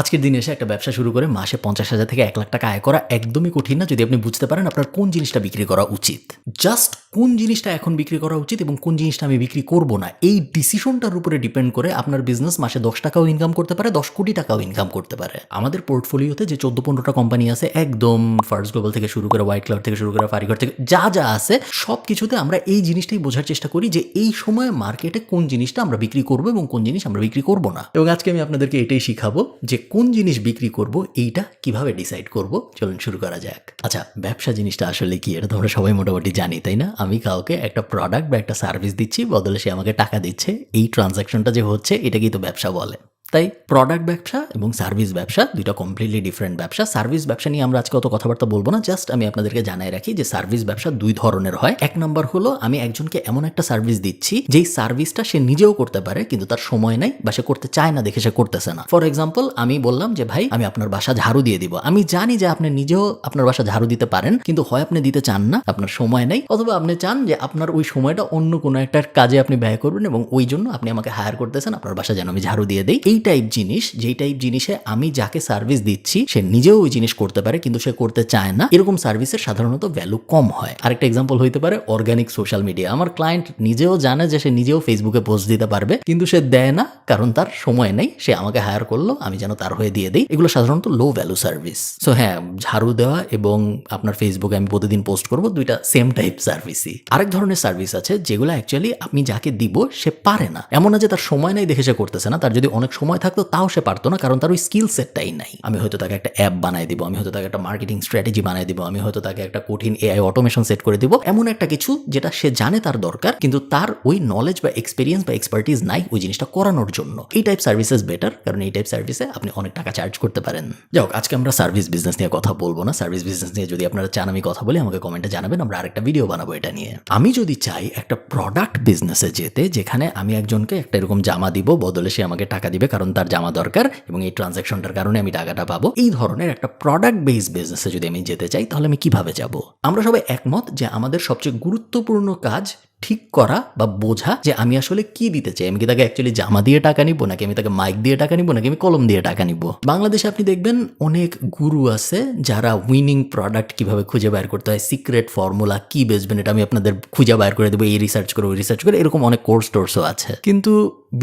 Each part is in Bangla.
আজকের দিনে এসে একটা ব্যবসা শুরু করে মাসে 50,000 থেকে 1 লাখ টাকা আয় করা একদমই কঠিন না যদি আপনি বুঝতে পারেন আপনার কোন জিনিসটা বিক্রি করা উচিত। জাস্ট কোন জিনিসটা এখন বিক্রি করা উচিত এবং কোন জিনিসটা আমি বিক্রি করব না, এই ডিসিশনটার উপরে ডিপেন্ড করে আপনার বিজনেস মাসে 10 টাকাও ইনকাম করতে পারে, 10 কোটি টাকাও ইনকাম করতে পারে। আমাদের পোর্টফোলিওতে যে 14-15টা কোম্পানি আছে, একদম ফার্স্ট গ্লোবাল থেকে শুরু করে হোয়াইট ক্লাউড থেকে শুরু করে ফারিঘর থেকে যা যা আছে সব কিছুতে আমরা এই জিনিসটাই বোঝার চেষ্টা করি যে এই সময় মার্কেটে কোন জিনিসটা আমরা বিক্রি করব এবং কোন জিনিস আমরা বিক্রি করব না। এবং আজকে আমি আপনাদেরকে এটাই শিখাবো যে কোন জিনিস বিক্রি করব এইটা কিভাবে ডিসাইড করব। চলুন শুরু করা যাক। আচ্ছা, ব্যবসা জিনিসটা আসলে কি এটা তো আমরা সবাই মোটামুটি জানি, তাই না? আমি কাউকে একটা প্রোডাক্ট বা একটা সার্ভিস দিচ্ছি, বদলে সে আমাকে টাকা দিচ্ছে। এই ট্রানজাকশনটা যে হচ্ছে এটাকেই তো ব্যবসা বলে। তাই প্রোডাক্ট ব্যবসা এবং সার্ভিস ব্যবসা দুইটা কমপ্লিটলি ডিফারেন্ট ব্যবসা। সার্ভিস ব্যবসা নিয়ে আমরা আজকে অত কথাবার্তা বলবো না, জাস্ট আমি আপনাদেরকে জানাই রাখি যে সার্ভিস ব্যবসা দুই ধরনের হয়। এক নম্বর হলো আমি একজনকে এমন একটা সার্ভিস দিচ্ছি যেই সার্ভিসটা সে নিজেও করতে পারে কিন্তু তার সময় নাই বা সে করতে চায় না দেখে সে করতেছে না। ফর এক্সাম্পল, আমি বললাম যে ভাই আমি আপনার বাসা ঝাড়ু দিয়ে দিব। আমি জানি যে আপনি নিজেও আপনার বাসা ঝাড়ু দিতে পারেন কিন্তু হয় আপনি দিতে চান না, আপনার সময় নাই, অথবা আপনি চান যে আপনার ওই সময়টা অন্য কোনো একটা কাজে আপনি ব্যয় করবেন এবং ওই জন্য আপনি আমাকে হায়ার করতেছেন আপনার বাসা যেন আমি ঝাড়ু দিয়ে দেই। এই টাইপ জিনিস, যেই টাইপ জিনিসে আমি যাকে সার্ভিস দিচ্ছি সে নিজেও ওই জিনিস করতে পারে কিন্তু সে করতে চায় না, এরকম সার্ভিসের সাধারণত ভ্যালু কম হয়। আরেকটা এক্সাম্পল হইতে পারে অর্গানিক সোশ্যাল মিডিয়া। আমার ক্লায়েন্ট নিজেও জানে যে সে নিজেও ফেসবুকে পোস্ট দিতে পারবে কিন্তু সে দেয় না, কারণ তার সময় নেই। সে আমাকে হায়ার করলো, আমি যেন তার হয়ে দিয়ে দিই। এগুলো সাধারণত লো ভ্যালু সার্ভিস। সো হ্যাঁ, ঝাড়ু দেওয়া এবং আপনার ফেসবুকে আমি প্রতিদিন পোস্ট করবো, দুইটা সেম টাইপ সার্ভিসই। আরেক ধরনের সার্ভিস আছে যেগুলো অ্যাকচুয়ালি আপনি যাকে দিব সে পারে না। এমন না যে তার সময় নেই দেখে সে করতেছে না, তার যদি অনেক সময় থাকতো তাও সে পারতো না, কারণ তার ওই স্কিল সেটটাই নাই। আমি হয়তো তাকে একটা অ্যাপ বানাই দিব, আমি হয়তো তাকে একটা মার্কেটিং স্ট্র্যাটেজি বানাই দিব, আমি হয়তো তাকে একটা কঠিন এআই অটোমেশন সেট করে দিব, এমন একটা কিছু যেটা সে জানে তার দরকার কিন্তু তার ওই নলেজ বা এক্সপিরিয়েন্স বা এক্সপার্টিস নাই ওই জিনিসটা করানোর জন্য। এই টাইপ সার্ভিসেস বেটার, কারণ এই টাইপ সার্ভিসে আপনি অনেক টাকা চার্জ করতে পারেন। যাক, আজকে আমরা সার্ভিস বিজনেস নিয়ে কথা বলবো না। সার্ভিস বিজনেস নিয়ে যদি আপনারা চান আমি কথা বলি, আমাকে কমেন্টে জানাবেন, আমরা আরেকটা ভিডিও বানাবো এটা নিয়ে। আমি যদি চাই একটা প্রোডাক্ট বিজনেসে যেতে, যেখানে আমি একজনকে একটা এরকম জামা দিব, বদলে সে আমাকে টাকা দিবে কারণ তার জামা দরকার এবং এই ট্রানজাকশনটার কারণে আমি টাকাটা পাবো, এই ধরনের একটা প্রোডাক্ট বেসড বিজনেসে যদি আমি যেতে চাই তাহলে আমি কিভাবে যাব? আমরা সবাই একমত যে আমাদের সবচেয়ে গুরুত্বপূর্ণ কাজ ঠিক করা বা বোঝা যে আমি আসলে কি দিতে চাই। আমি কি তাকে অ্যাকচুয়ালি জামা দিয়ে টাকা নিব, নাকি আমি তাকে মাইক দিয়ে টাকা নিব, নাকি আমি কলম দিয়ে টাকা নিব? বাংলাদেশে আপনি দেখবেন অনেক গুরু আছে যারা উইনিং প্রোডাক্ট কিভাবে খুঁজে বের করতে হয়, সিক্রেট ফর্মুলা কি বেচবেন এটা আমি আপনাদের খুঁজে বের করে দেবো, এই রিসার্চ করে ওই রিসার্চ করে, এরকম অনেক কোর্স টোর্সও আছে। কিন্তু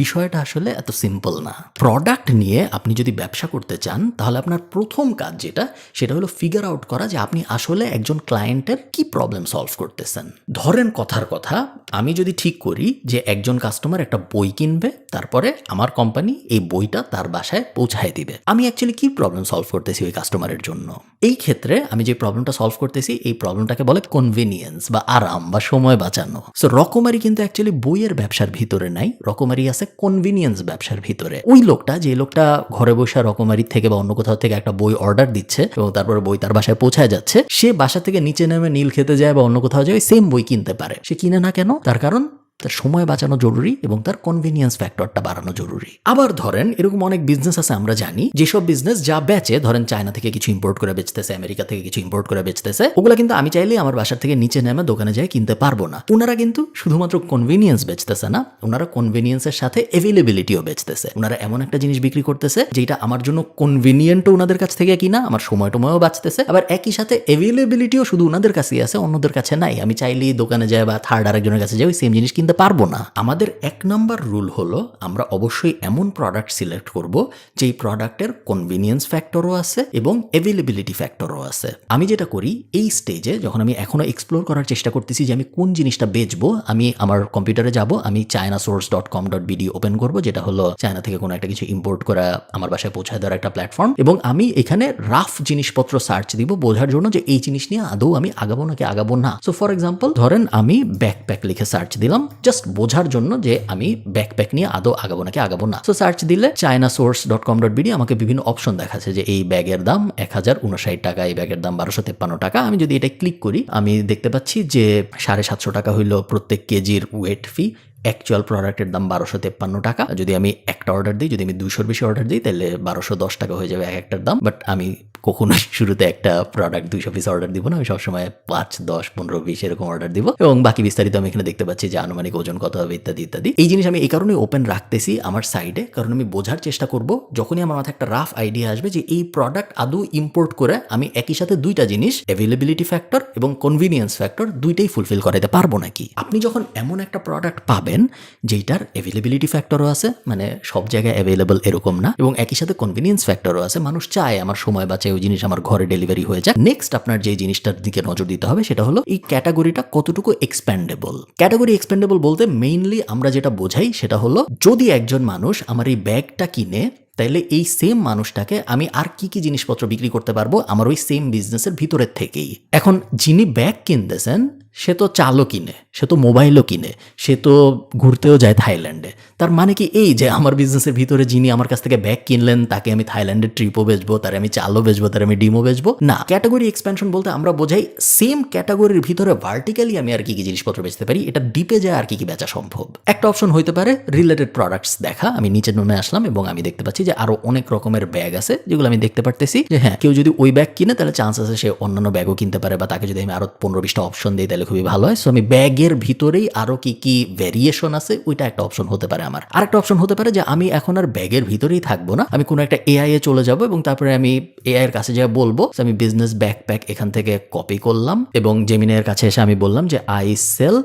বিষয়টা আসলে এত সিম্পল না। প্রোডাক্ট নিয়ে আপনি যদি ব্যবসা করতে চান তাহলে আপনার প্রথম কাজ যেটা, সেটা হলো ফিগার আউট করা যে আপনি আসলে একজন ক্লায়েন্টের কি প্রবলেম সলভ করতেছেন। ধরেন কথার কথা, আমি যদি ঠিক করি যে একজন কাস্টমার একটা বই কিনবে, তারপরে আমার কোম্পানি এই বইটা তার বাসায় পৌঁছায় দিবে, আমি অ্যাকচুয়ালি কি প্রবলেম সলভ করতেছি ওই কাস্টমারের জন্য? এই ক্ষেত্রে আমি যে প্রবলেমটা সলভ করতেছি এই প্রবলেমটাকে বলে কনভিনিয়েন্স বা আরাম বা সময় বাঁচানো। সো রকমারি কিন্তু অ্যাকচুয়ালি বইয়ের ব্যবসার ভিতরে নাই, রকমারি আছে কনভিনিয়েন্স ব্যবসার ভিতরে। ওই লোকটা, যে লোকটা ঘরে বসে রকমারি থেকে বা অন্য কোথাও থেকে একটা বই অর্ডার দিচ্ছে এবং তারপরে বই তার বাসায় পৌঁছায় যাচ্ছে, সে বাসা থেকে নিচে নেমে নীল খেতে যায় বা অন্য কোথাও যায় সেম বই কিনতে পারে। সে কিনে না কেন? তার কারণ তার সময় বাঁচানো জরুরি এবং তার কনভিনিয়েন্স ফ্যাক্টরটা বাড়ানো জরুরি। আবার ধরেন এরকম অনেক বিজনেস আছে আমরা জানি, যেসব বিজনেস যা বেচে, ধরেন চায়না থেকে কিছু ইম্পোর্ট করে বেচতেছে, আমেরিকা থেকে কিছু ইম্পোর্ট করে বেচতেছে, ওগুলা কিন্তু আমি চাইলেই আমার বাসার থেকে নিচে নেমে দোকানে যাই কিনতে পারবো না। ওনারা কিন্তু শুধুমাত্র কনভিনিয়েন্স বেচতেছে না, ওনারা কনভিনিয়েন্সের সাথে অ্যাভেলেবিলিটিও বেচতেছে। ওনারা এমন একটা জিনিস বিক্রি করতেছে যেটা আমার জন্য কনভিনিয়েন্টও ওনাদের কাছ থেকে কিনা, আমার সময়ও বাঁচতেছে, আবার একই সাথে অ্যাভেলেবিলিটিও শুধু ওনাদের কাছেই আছে, অন্যদের কাছে নাই। আমি চাইলেই দোকানে যাই বা থার্ড আরেকজনের কাছে যাই ওই সেম জিনিস কিনতে পারবো না। আমাদের এক নম্বর রুল হলো আমরা অবশ্যই এমন প্রোডাক্ট সিলেক্ট করব যেই প্রোডাক্টের কনভিনিয়েন্স ফ্যাক্টরও আছে এবং অ্যাভেলেবিলিটি ফ্যাক্টরও আছে। আমি যেটা করি এই স্টেজে, যখন আমি এখনো এক্সপ্লোর করার চেষ্টা করতেছি যে আমি কোন জিনিসটা বেচবো, আমি আমার কম্পিউটারে যাব, আমি chinasource.com.bd ওপেন করব, যেটা হলো চায়না থেকে কোনো একটা কিছু ইম্পোর্ট করা আমার বাসায় পৌঁছায় দেওয়ার একটা প্ল্যাটফর্ম, এবং আমি এখানে রাফ জিনিসপত্র সার্চ দিব বোঝার জন্য যে এই জিনিস নিয়ে আদৌ আমি আগাবো নাকি আগাবো না। সো ফর এক্সাম্পল ধরেন আমি ব্যাকপ্যাক লিখে সার্চ দিলাম জাস্ট বোঝার জন্য যে আমি ব্যাকপ্যাক নিয়ে আদৌ আগাবো নাকি আগাবো না। সো সার্চ দিলে chinasource.com.bd আমাকে বিভিন্ন অপশন দেখাচ্ছে যে এই ব্যাগের দাম 1059 টাকা, এই ব্যাগের দাম 1253 টাকা। আমি যদি এটা ক্লিক করি আমি দেখতে পাচ্ছি যে 750 টাকা হইল প্রত্যেক কেজির ওয়েট ফি, অ্যাকচুয়াল প্রোডাক্টের দাম 1253 টাকা। যদি আমি একটা অর্ডার দিই, যদি আমি 200-র বেশি অর্ডার দিই তাহলে 1210 টাকা হয়ে যাবে এক একটার দাম, বাট আমি কখনোই শুরুতে একটা প্রোডাক্ট 200 পিস অর্ডার দিব না, আমি সবসময় 5, 10, 15, 20 এরকম অর্ডার দিব এবং বাকি বিস্তারিত আমি এখানে দেখতে পাচ্ছি যে আনুমানিক ওজন কত হবে ইত্যাদি ইত্যাদি। এই জিনিস আমি এই কারণে ওপেন রাখতেছি আমার সাইডে, কারণ আমি বোঝার চেষ্টা করব যখনই আমার মাথায় একটা রাফ আইডিয়া আসবে যে এই প্রোডাক্ট আদৌ ইম্পোর্ট করে আমি একই সাথে দুইটা জিনিস অ্যাভেলেবিলিটি ফ্যাক্টর এবং কনভিনিয়েন্স ফ্যাক্টর দুইটাই ফুলফিল করাতে পারবো নাকি। আপনি যখন এমন একটা প্রোডাক্ট পাবেন যেটার অ্যাভেলেবিলিটি ফ্যাক্টরও আছে, মানে সব জায়গায় অ্যাভেলেবল এরকম না, এবং একই সাথে কনভিনিয়েন্স ফ্যাক্টরও আছে, মানুষ চায় আমার সময় বাঁচে ওই জিনিস আমার ঘরে ডেলিভারি হয়ে যায়। নেক্সট আপনার যে জিনিসটার দিকে নজর দিতে হবে সেটা হলো এই ক্যাটাগরিটা কতটুকু এক্সপ্যান্ডেবল। ক্যাটাগরি এক্সপ্যান্ডেবল বলতে মেইনলি আমরা যেটা বোঝাই সেটা হলো যদি একজন মানুষ আমার এই ব্যাগটা কিনে, তাইলে এই সেম মানুষটাকে আমি আর কি কি জিনিসপত্র বিক্রি করতে পারবো আমার ওই সেম বিজনেসের ভিতরের থেকেই। এখন যিনি ব্যাগ কিনতেছেন সে তো চালও কিনে, সে তো মোবাইলও কিনে, সে তো ঘুরতেও যায় থাইল্যান্ডে। তার মানে কি এই যে আমার বিজনেসের ভিতরে যিনি আমার কাছ থেকে ব্যাগ কিনলেন তাকে আমি থাইল্যান্ডের ট্রিপও বেচবো, তার আমি চালও বেচবো, তার আমি ডিমও বেচবো? না, ক্যাটাগরি এক্সপ্যানশন বলতে আমরা বোঝাই সেম ক্যাটাগরির ভিতরে ভার্টিক্যালি আমি আর কি কি জিনিসপত্র বেচতে পারি, এটা ডিপে যায় আর কি কি বেচা সম্ভব। একটা অপশন হইতে পারে রিলেটেড প্রোডাক্টস দেখা। আমি নিচে নেমে আসলাম এবং আমি দেখতে পাচ্ছি যে আরো অনেক রকমের ব্যাগ আছে যেগুলো আমি দেখতে পারতেছি যে হ্যাঁ কেউ যদি ওই ব্যাগ কিনে তাহলে চান্স আছে সে অন্যান্য ব্যাগও কিনতে পারে, বা তাকে যদি আমি আরো 15-20টা অপশন দিই তাহলে খুবই ভালো হয়। সো আমি ব্যাগের ভিতরেই আরো কি কি ভেরিয়েশন আছে ওইটা একটা অপশন হতে পারে আমার। আরেকটা অপশন হতে পারে যে আমি এখন আর ব্যাগের ভিতরেই থাকবো না, আমি কোনো একটা এআই এ চলে যাব এবং তারপরে আমি এআই এর কাছে যা বলবো আমি বিজনেস ব্যাকপ্যাক এখান থেকে কপি করলাম এবং জেমিনের কাছে এসে আমি বললাম যে I sell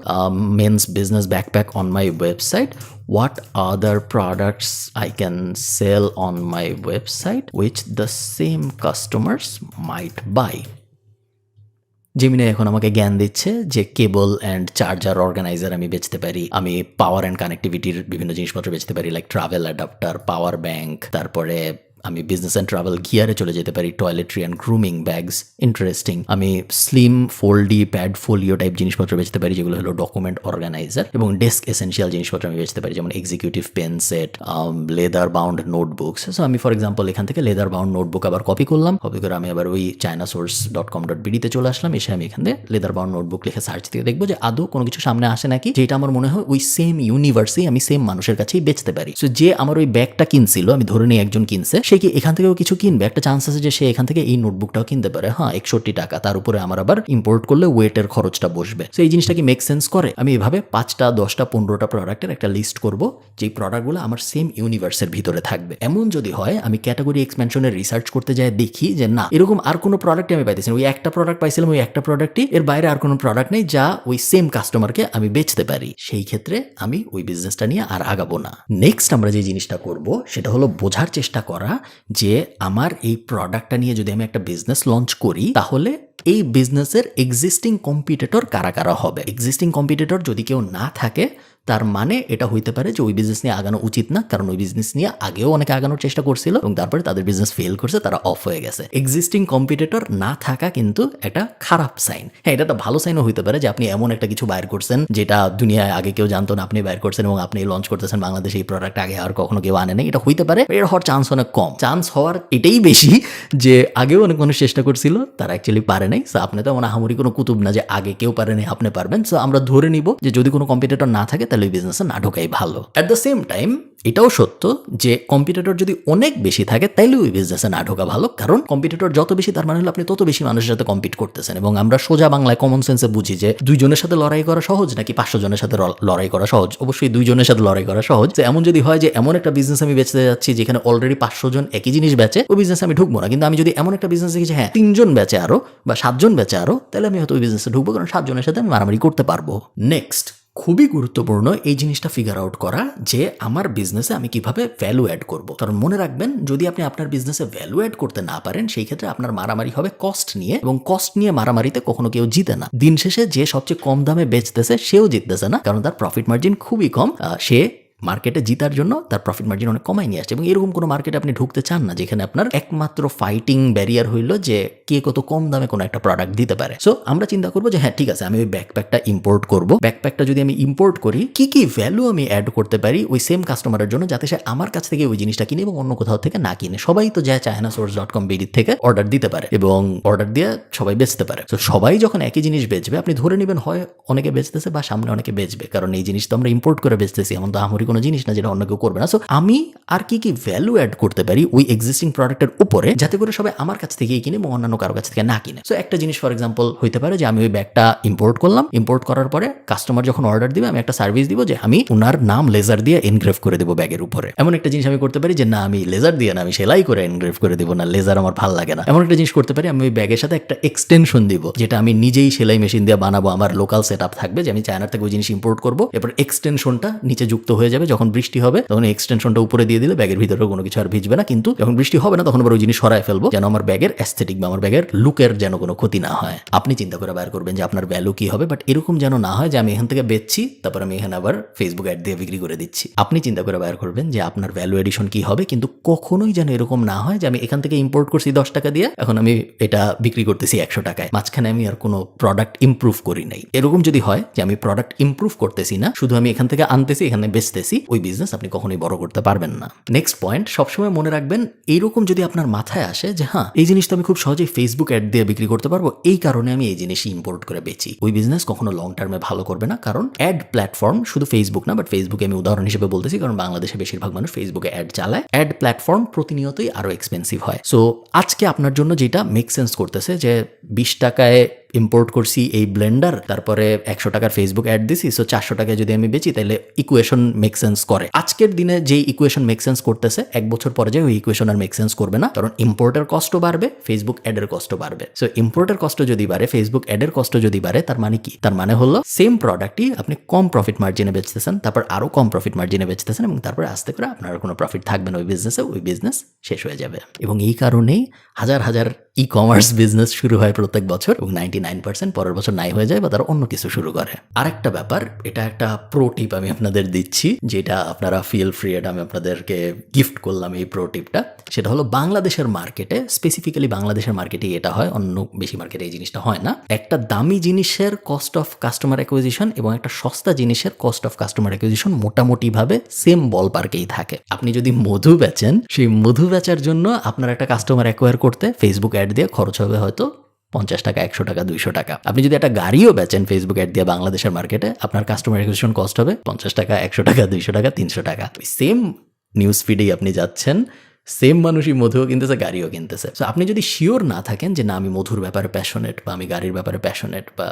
men's business backpack on my website, what other products I can sell on my website which the same customers might buy. Gemini এখন আমাকে জ্ঞান দিচ্ছে যে কেবল অ্যান্ড চার্জার অর্গানাইজার আমি বেচতে পারি, আমি পাওয়ার অ্যান্ড কানেক্টিভিটির বিভিন্ন জিনিসপত্র বেচতে পারি like travel adapter, power bank, তারপরে আমি বিজনেস অ্যান্ড ট্রাভেল গিয়ারে চলে যেতে পারি, toiletry and grooming bags, interesting. আমি slim folding pad folio type জিনিসপত্র বেচতে পারি যেগুলো হলো ডকুমেন্ট অর্গানাইজার, এবং ডেস্ক এসেন্সিয়াল জিনিসপত্র আমি বেচতে পারি যেমন executive pen set, leather bound notebooks. So আমি ফর এক্সাম্পল এখান থেকে লেদার বাউন্ড নোটবুক আবার কপি করলাম, কপি করে আমি আবার ওই chinasource.com.bd তে চলে আসলাম, এসে আমি এখান থেকে লেদার বাউন্ড নোটবুক লিখে সার্চ দিয়ে দেখবো যে আদৌ কোনো কিছু সামনে আসে নাকি যেটা আমার মনে হয় ওই সেম ইউনিভার্সেই আমি সেম মানুষের কাছেই বেচতে পারি। সো যে আমার ওই ব্যাগটা কিনছিল, আমি ধরে নিই একজন কিনছে, সে কি এখান থেকেও কিছু কিনবে, একটা চান্স আছে যে সে এখান থেকে এই নোটবুকটাও কিনতে পারে, হ্যাঁ 61 টাকা, তার উপরে আমার আবার ইম্পোর্ট করলে ওয়েটের খরচটা বসবে। সো এই জিনিসটা কি মেক সেন্স করে? আমি এভাবে 5টা 10টা 15টা প্রোডাক্টের একটা লিস্ট করব যেই প্রোডাক্টগুলো আমার সেম ইউনিভার্সের ভিতরে থাকবে। এমন যদি হয় আমি ক্যাটাগরি এক্সপেনশনের রিসার্চ করতে যাই দেখি যে না এরকম আর কোনো প্রোডাক্টই আমি পাইতেছি না, ওই একটা প্রোডাক্ট পাইছিলাম, ওই একটা প্রোডাক্টই, এর বাইরে আর কোনো প্রোডাক্ট নেই যা ওই সেম কাস্টমারকে আমি বেচতে পারি, সেই ক্ষেত্রে আমি ওই বিজনেসটা নিয়ে আর আগাবো না। নেক্সট আমরা যে জিনিসটা করব সেটা হলো বোঝার চেষ্টা করা যে আমার এই প্রোডাক্টটা নিয়ে যদি আমি একটা বিজনেস লঞ্চ করি তাহলে এই বিজনেসের এক্সিস্টিং কম্পিটিটর কারা কারা হবে। এক্সিস্টিং কম্পিটিটর যদি কেউ না থাকে তার মানে এটা হইতে পারে যে ওই বিজনেস নিয়ে আগানো উচিত না, কারণ ওই বিজনেস নিয়ে আগেও অনেকে আগানোর চেষ্টা করছিল এবং তারপরে তাদের বিজনেস ফেল করছে, তারা অফ হয়ে গেছে। এক্সিস্টিং কম্পিটিটর না থাকা কিন্তু একটা খারাপ সাইন। হ্যাঁ, এটা একটা ভালো সাইনও হইতে পারে যে আপনি এমন একটা কিছু বাইর করছেন যেটা দুনিয়ায় আগে কেউ জানতো না, আপনি বাইর করছেন এবং আপনি লঞ্চ করতেছেন বাংলাদেশে, এই প্রোডাক্ট আগে আর কখনো কেউ আনে নাই, এটা হইতে পারে। এর হওয়ার চান্স অনেক কম। চান্স হওয়ার এটাই বেশি যে আগেও অনেক মানুষ চেষ্টা করছিল, তারা অ্যাকচুয়ালি পারে নাই। সো আপনি তো মনে হামুরি কোনো কুতুব না যে আগে কেউ পারে নাই আপনি পারবেন। সো আমরা ধরে নিব যে যদি কোনো কম্পিটিটর না থাকে তাহলে ওই বিজনেসে না ঢোকাই ভালো। অ্যাট দ্য সেম টাইম এটাও সত্য যে কম্পিটিটর যদি অনেক বেশি থাকে তাইলে ওই বিজনেসে না ঢোকা ভালো, কারণ কম্পিটিটর যত বেশি তার মানে হলো আপনি তত বেশি মানুষের সাথে কম্পিট করতেছেন। এবং আমরা সোজা বাংলায় কমন সেন্সে বুঝি যে 2 জনের সাথে লড়াই করা সহজ নাকি 500 জনের সাথে লড়াই করা সহজ। অবশ্যই 2 জনের সাথে লড়াই করা সহজ। তো এমন যদি হয় যে এমন একটা বিজনেস আমি বেচতে যাচ্ছি যেখানে অলরেডি 500 জন একই জিনিস বেচে, ওই বিজনেসে আমি ঢুকবো না। কিন্তু আমি যদি এমন একটা বিজনেস দেখি যে হ্যাঁ 3 জন বেচে আরো বা 7 জন বেচে আরো, তাহলে আমি হয়তো ওই বিজনেসে ঢুকবো, কারণ 7 জনের সাথে আমি মারামারি করতে পারবো। নেক্সট খুবই গুরুত্বপূর্ণ এই জিনিসটা ফিগার আউট করা যে আমার বিজনেসে আমি কিভাবে ভ্যালু অ্যাড করব। কারণ মনে রাখবেন যদি আপনি আপনার বিজনেসে ভ্যালু অ্যাড করতে না পারেন সেই ক্ষেত্রে আপনার মারামারি হবে কস্ট নিয়ে, এবং কস্ট নিয়ে মারামারিতে কখনো কেউ জিতে না। দিন শেষে যে সবচেয়ে কম দামে বেচতেছে সেও জিততেছে না, কারণ তার প্রফিট মার্জিন খুবই কম। সে মার্কেটে জিতার জন্য তার প্রফিট মার্জিন অনেক কমাই নিয়ে আসছে। এবং এরকম কোনো মার্কেটে আপনি ঢুকতে চান না যেখানে আপনার একমাত্র ফাইটিং ব্যারিয়ার হইল যে কে কত কম দামে কোনো একটা প্রোডাক্ট দিতে পারে। সো আমরা চিন্তা করবো যে হ্যাঁ ঠিক আছে আমি ওই ব্যাকপ্যাকটা ইম্পোর্ট করবো। ব্যাকপ্যাকটা যদি আমি ইম্পোর্ট করি কি কি ভ্যালু আমি অ্যাড করতে পারি ওই সেম কাস্টমারের জন্য যাতে সে আমার কাছ থেকে ওই জিনিসটা কিনে এবং অন্য কোথাও থেকে না কিনে। সবাই তো যায় chinasource.com.bd থেকে অর্ডার দিতে পারে এবং অর্ডার দিয়ে সবাই বেচতে পারে। তো সবাই যখন একই জিনিস বেচবে আপনি ধরে নেবেন হয় অনেকে বেচতেছে বা সামনে অনেকে বেচবে, কারণ এই জিনিস তো আমরা ইম্পোর্ট করে বেচতেছি, এমন তো আমরি কোনো জিনিস না যেটা অন্য কেউ করবে না। সো আমি আর কি ভ্যালু অ্যাড করতে পারি ওই এক্সিস্টিং প্রোডাক্টের উপরে, যাতে করে সবাই আমার কাছ থেকেই কিনে এবং অন্যান্য কারো কাছ থেকে না কিনে। সো একটা জিনিস ফর এক্সাম্পল হইতে পারে যে আমি ওই ব্যাগটা ইম্পোর্ট করলাম, ইম্পোর্ট করার পরে কাস্টমার যখন অর্ডার দিবে আমি একটা সার্ভিস দিব যে আমি ওনার নাম লেজার দিয়ে এনগ্রেভ করে দেবো ব্যাগের উপরে। এমন একটা জিনিস আমি করতে পারি যে না আমি লেজার দিয়ে না, আমি সেলাই করে এনগ্রেভ করে দেবো, না লেজার আমার ভালো লাগে না। এমন একটা জিনিস করতে পারি আমি ওই ব্যাগের সাথে একটা এক্সটেনশন দিব যেটা আমি নিজেই সেলাই মেশিন দিয়ে বানাবো, আমার লোকাল সেট আপ থাকবে যে আমি চায়নার থেকে ওই জিনিস ইম্পোর্ট করবো, এরপর এক্সটেনশনটা নিচে যুক্ত হয়ে যাবে। যখন বৃষ্টি হবে তখন এক্সটেনশনটা উপরে দিয়ে দিলে ব্যাগের ভিতরে কোনো কিছু আর ভিজবে না, কিন্তু যখন বৃষ্টি হবে না তখন আবার ওই জিনিস সরায় ফেলবো যেন আমার ব্যাগের অ্যাস্থেটিক বা আমার ব্যাগের লুকের যেন কোনো ক্ষতি না হয়। আপনি চিন্তা করে বের করবেন যে আপনার ভ্যালু কি হবে, বাট এরকম যেন না হয় যে আমি এখান থেকে বেচছি তারপর আমি এখানে আবার ফেসবুক অ্যাড দিয়ে বিক্রি করে দিচ্ছি। আপনি চিন্তা করে বের করবেন যে আপনার ভ্যালু এডিশন কি হবে, কিন্তু কখনোই যেন এরকম না হয় যে আমি এখান থেকে ইম্পোর্ট করছি 10 টাকা দিয়ে, এখন আমি এটা বিক্রি করতেছি 100 টাকায়, মাঝখানে আমি আর কোনো প্রোডাক্ট ইমপ্রুভ করি নাই। এরকম যদি হয় যে আমি প্রোডাক্ট ইমপ্রুভ করতেছি না, শুধু আমি এখান থেকে আনতেছি এখানে বেচতেছি, ওই বিজনেস আপনি কখনোই বড় করতে পারবেন না। নেক্সট পয়েন্ট, সবসময় মনে রাখবেন এইরকম যদি আপনার মাথায় আসে যে হ্যাঁ এই জিনিসটা আমি খুব সহজেই ফেসবুক অ্যাড দিয়ে বিক্রি করতে পারবো, এই কারণে আমি এই জিনিস ইম্পোর্ট করে বেচি, ওই বিজনেস কখনো লং টার্মে ভালো করবে না। কারণ অ্যাড প্ল্যাটফর্ম শুধু ফেসবুক না, বাট ফেসবুকে আমি উদাহরণ হিসেবে বলতেছি কারণ বাংলাদেশে বেশিরভাগ মানুষ ফেসবুকে অ্যাড চালায়। অ্যাড প্ল্যাটফর্ম প্রতিনিয়তই আরো এক্সপেন্সিভ হয়। সো আজকে আপনার জন্য যেটা মেক সেন্স করতেছে যে 20 টাকায় ইম্পোর্ট করছি এই ব্লেন্ডার, তারপরে 100 টাকার ফেসবুক অ্যাড দিছি, সো 400 টাকায় যদি আমি বেচি তাহলে ইকুয়েশন মেক সেন্স করে। আজকের দিনে যেই ইকুয়েশন মেক সেন্স করতেছে 1 বছর পরে যে ওই ইকুয়েশন আর মেক সেন্স করবে না, কারণ ইম্পোর্টের কস্টও বাড়বে, ফেসবুক অ্যাডের কস্টও বাড়বে। সো ইম্পোর্টের কষ্ট যদি বাড়ে, ফেসবুক অ্যাডের কষ্ট যদি বাড়ে, তার মানে কি? তার মানে হলো সেম প্রোডাক্টই আপনি কম প্রফিট মার্জিনে বেচতেছেন, তারপর আরো কম প্রফিট মার্জিনে বেচতেছেন, এবং তারপরে আস্তে করে আপনার কোনো প্রফিট থাকবে না ওই বিজনেসে, ওই বিজনেস শেষ হয়ে যাবে। এবং এই কারণেই হাজার হাজার ই কমার্স বিজনেস শুরু হয় প্রত্যেক বছর, এবং 99% পরের বছর নাই হয়ে যায় বা তারা অন্য কিছু শুরু করে। আরেকটা ব্যাপার, এটা একটা প্রো টিপ আমি আপনাদের দিচ্ছি, যেটা আপনারা ফিল ফ্রি, এটা আমি আপনাদেরকে গিফট করলাম এই প্রো টিপটা। সেটা হলো বাংলাদেশের মার্কেটে, স্পেসিফিক্যালি বাংলাদেশের মার্কেটে এটা হয়, অন্য বেশি মার্কেটে এই জিনিসটা হয় না। একটা দামি জিনিসের কস্ট অফ কাস্টমার অ্যাকুইজিশন এবং একটা সস্তা জিনিসের কস্ট অফ কাস্টমার অ্যাকুইজিশন মোটামুটিভাবে সেম বল পার্কেই থাকে। আপনি যদি মধু বেচেন, সেই মধু বেচার জন্য আপনার একটা কাস্টমার অ্যাকোয়ার করতে ফেসবুক অ্যাড দিয়ে খরচ হবে হয়তো 50 টাকা, 100 টাকা, 200 টাকা। আপনি যদি একটা গাড়িও বেচেন ফেসবুক অ্যাড দিয়ে বাংলাদেশের মার্কেটে, আপনার কাস্টমার অ্যাকুইজিশন কস্ট হবে 50 টাকা, 100 টাকা, 200 টাকা, 300 টাকা। সেম নিউজ ফিডেই আপনি যাচ্ছেন, সেম মানুষই মধুও কিনতেছে, গাড়িও কিনতেছে। সো আপনি যদি শিওর না থাকেন যে না আমি মধুর ব্যাপারে প্যাশনেট বা আমি গাড়ির ব্যাপারে প্যাশনেট, বা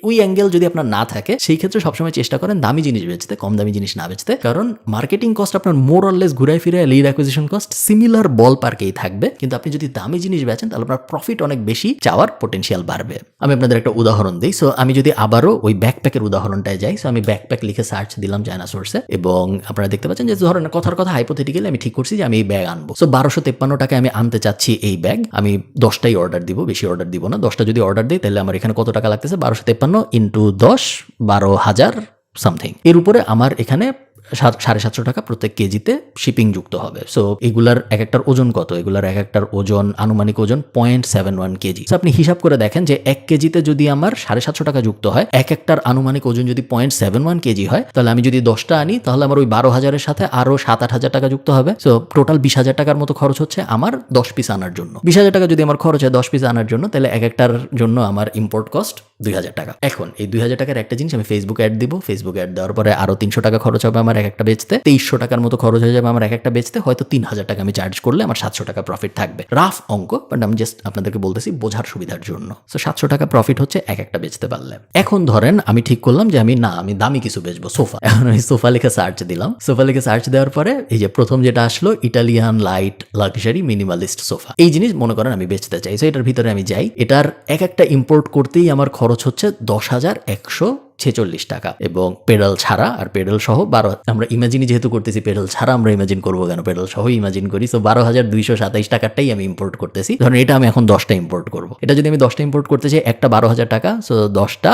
ওই অ্যাঙ্গেল যদি আপনার না থাকে, সেই ক্ষেত্রে সবসময় চেষ্টা করেন দামি জিনিস বেচতে, কম দামি জিনিস না বেচতে। কারণ মার্কেটিং কস্ট আপনার মোর অরলেস ঘুরায় ফিরে লিড অ্যাকুইজিশন কস্ট সিমিলার বল পার্কেই থাকবে, কিন্তু আপনি যদি দামি জিনিস বেচেন তাহলে আপনার প্রফিট অনেক বেশি, চাওয়ার পোটেনশিয়াল বাড়বে। আমি আপনাদের একটা উদাহরণ দিই। সো আমি যদি আবারও ওই ব্যাকপ্যাকের উদাহরণটায় যাই, সো আমি ব্যাকপ্যাক লিখে সার্চ দিলাম চায়না সোর্সে, এবং আপনারা দেখতে পাচ্ছেন যে ধরেন কথার কথা হাইপোথেটিক্যালি আমি ঠিক করছি যে আমি এই ব্যাগ আনবো। সো 1253 টাকায় আমি আনতে চাচ্ছি এই ব্যাগ, আমি 10টাই অর্ডার দিব, বেশি অর্ডার দিব না। 10টা যদি অর্ডার দিই তাহলে আমার এখানে কত টাকা লাগতেছে? 1253 ইন্টু 10, 12,000 সামথিং। এর উপরে আমার এখানে 750 টাকা প্রত্যেক কেজিতে শিপিং যুক্ত হবে। সো এগুলার এক একটার ওজন কত? এগুলার এক একটার ওজন, আনুমানিক ওজন 0.71 কেজি। আপনি হিসাব করে দেখেন যে 1 কেজিতে যদি আমার 750 টাকা যুক্ত হয়, এক একটার আনুমানিক ওজন যদি 0.71 কেজি হয়, তাহলে আমি যদি 10টা আনি তাহলে আমার ওই 12,000-এর সাথে আরো 7-8 টাকা যুক্ত হবে। সো টোটাল 20,000 টাকার মতো খরচ হচ্ছে আমার 10 পিস আনার জন্য। 20,000 টাকা যদি আমার খরচ হয় 10 পিস আনার জন্য, তাহলে এক একটার জন্য আমার ইম্পোর্ট কস্ট 2,000 টাকা। এখন এই 2,000 টাকার একটা জিনিস আমি ফেসবুক অ্যাড দিব, ফেসবুক অ্যাড দেওয়ার পরে আরো 300 টাকা খরচ হবে আমার এক একটা বেচতে, 2300 টাকার মতো খরচ হয়ে যাবে আমার এক একটা বেচতে। হয়তো 3,000 টাকা আমি চার্জ করলে আমার 700 টাকা প্রফিট থাকবে। রাফ অঙ্ক, বাট আমি জাস্ট আপনাদেরকে বলতেছি বোঝার সুবিধার জন্য। সো 700 টাকা প্রফিট হচ্ছে এক একটা বেচতে পারলে। এখন ধরেন আমি ঠিক করলাম যে আমি দামি কিছু বেচবো, সোফা। এখন আমি সোফা লিখে সার্চ দিলাম। সোফা লিখে সার্চ দেওয়ার পরে এই যে প্রথম যেটা আসলো, Italian light luxury minimalist sofa, এই জিনিস মনে করেন আমি বেচতে চাই। সো এটার ভিতরে আমি যাই, এটার এক একটা ইম্পোর্ট করতেই আমার খরচ হচ্ছে 10,146 টাকা, এবং পেডাল ছাড়া আর পেডাল সহ 12, আমরা ইমাজিনি যেহেতু করতেছি, পেডাল ছাড়া আমরা ইমাজিন করবো কেন, পেডাল সহ ইমাজিন করি। সো 12,227 টাকারটাই আমি ইম্পোর্ট করতেছি। ধরেন এটা আমি এখন 10টা ইম্পোর্ট করবো। এটা যদি আমি 10টা ইম্পোর্ট করতে চাই, একটা 12,000 টাকা, সো 10টা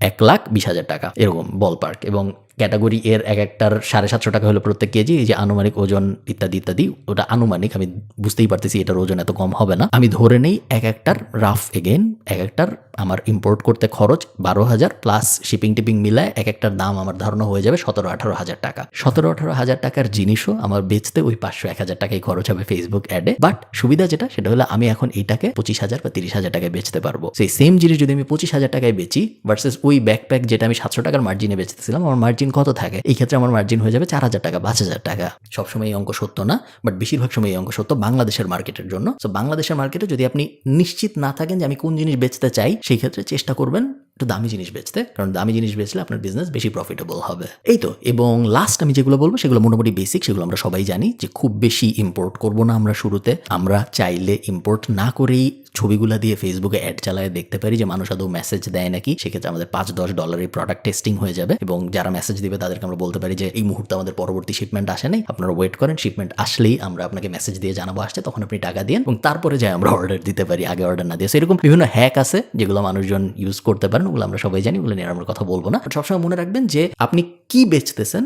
1,20,000 টাকা, এরকম বল পার্ক। এবং ক্যাটাগরি এর এক একটার 750 টাকা হলো প্রত্যেক কেজি। এই যে আনুমানিক ওজন ইত্যাদি ইত্যাদি, ওটা আনুমানিক, আমি বুঝতেই পারতেছি এটার ওজন এত কম হবে না। আমি ধরে নেই এক একটার রাফ এগেন, এক একটার আমার ইম্পোর্ট করতে খরচ 12,000 প্লাস শিপিং টিপিং মিলায় এক একটার দাম আমার ধারণা হয়ে যাবে 17-18 টাকা। 17-18 টাকার জিনিসও আমার বেচতে ওই 500-1,000 টাকাই খরচ হবে ফেসবুক অ্যাডে। বাট সুবিধা যেটা, সেটা হলো আমি এখন এইটাকে 25,000 বা 30,000 টাকায় বেচতে পারবো। সেই সেম জিনিস যদি আমি 25,000 টাকায় বেচি ভার্সেস ওই ব্যাকপ্যাক যেটা আমি 700 টাকার মার্জিনে বেচতেছিলাম, আমার মার্জিন মার্জিন কত থাকে? এই ক্ষেত্রে আমার মার্জিন হয়ে যাবে 4,000 টাকা 5,000 টাকা। সবসময় এই অঙ্ক সত্য না, বাট বেশিরভাগ সময় এই অঙ্ক সত্য বাংলাদেশের মার্কেটের জন্য। সো বাংলাদেশের মার্কেটে যদি আপনি নিশ্চিত না থাকেন যে আমি কোন জিনিস বেচতে চাই, সেই ক্ষেত্রে চেষ্টা করবেন একটু দামি জিনিস বেচতে, কারণ দামি জিনিস বেচলে আপনার বিজনেস বেশি প্রফিটেবল হবে। এই তো। এবং লাস্ট আমি যেগুলো বলবো সেগুলো মোটামুটি বেসিক, সেগুলো আমরা সবাই জানি যে খুব বেশি ইম্পোর্ট করব না আমরা শুরুতে। আমরা চাইলে ইম্পোর্ট না করেই ছবিগুলো দিয়ে ফেসবুকে অ্যাড চালায় দেখতে পারি যে মানুষ আদৌ মেসেজ দেয় নাকি। সেক্ষেত্রে আমাদের $5-10 প্রোডাক্ট টেস্টিং হয়ে যাবে এবং যারা মেসেজ দিবে তাদেরকে আমরা বলতে পারি যে এই মুহূর্তে আমাদের পরবর্তী শিপমেন্ট আসে নাই, আপনারা ওয়েট করেন, শিপমেন্ট আসলেই আমরা আপনাকে মেসেজ দিয়ে জানাবো আসছে, তখন আপনি টাকা দিন এবং তারপরে যাই আমরা অর্ডার দিতে পারি, আগে অর্ডার না দিয়ে। এরকম বিভিন্ন হ্যাক আছে যেগুলো মানুষজন ইউজ করতে পারেন, ওগুলো আমরা সবাই জানি, ওগুলো নিয়ে আমরা কথা বলবো না। সবসময় মনে রাখবেন যে আপনি কি বেচতেছেন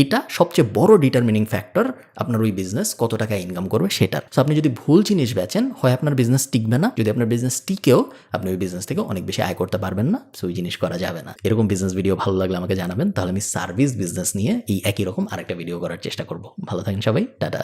এটা সবচেয়ে বড় ডিটারমিনিং ফ্যাক্টর আপনার ওই বিজনেস কত টাকা ইনকাম করবে সেটার। সো আপনি যদি ভুল জিনিস বেচেন, হয় আপনার বিজনেস টিকবে না, যদি আপনার বিজনেস টিকেও আপনি ওই বিজনেস থেকে অনেক বেশি আয় করতে পারবেন না। সো ওই জিনিস করা যাবে না। এরকম বিজনেস ভিডিও ভালো লাগলে আমাকে জানাবেন, তাহলে আমি সার্ভিস বিজনেস নিয়ে এই একই রকম আরেকটা ভিডিও করার চেষ্টা করব। ভালো থাকেন সবাই, টাটা।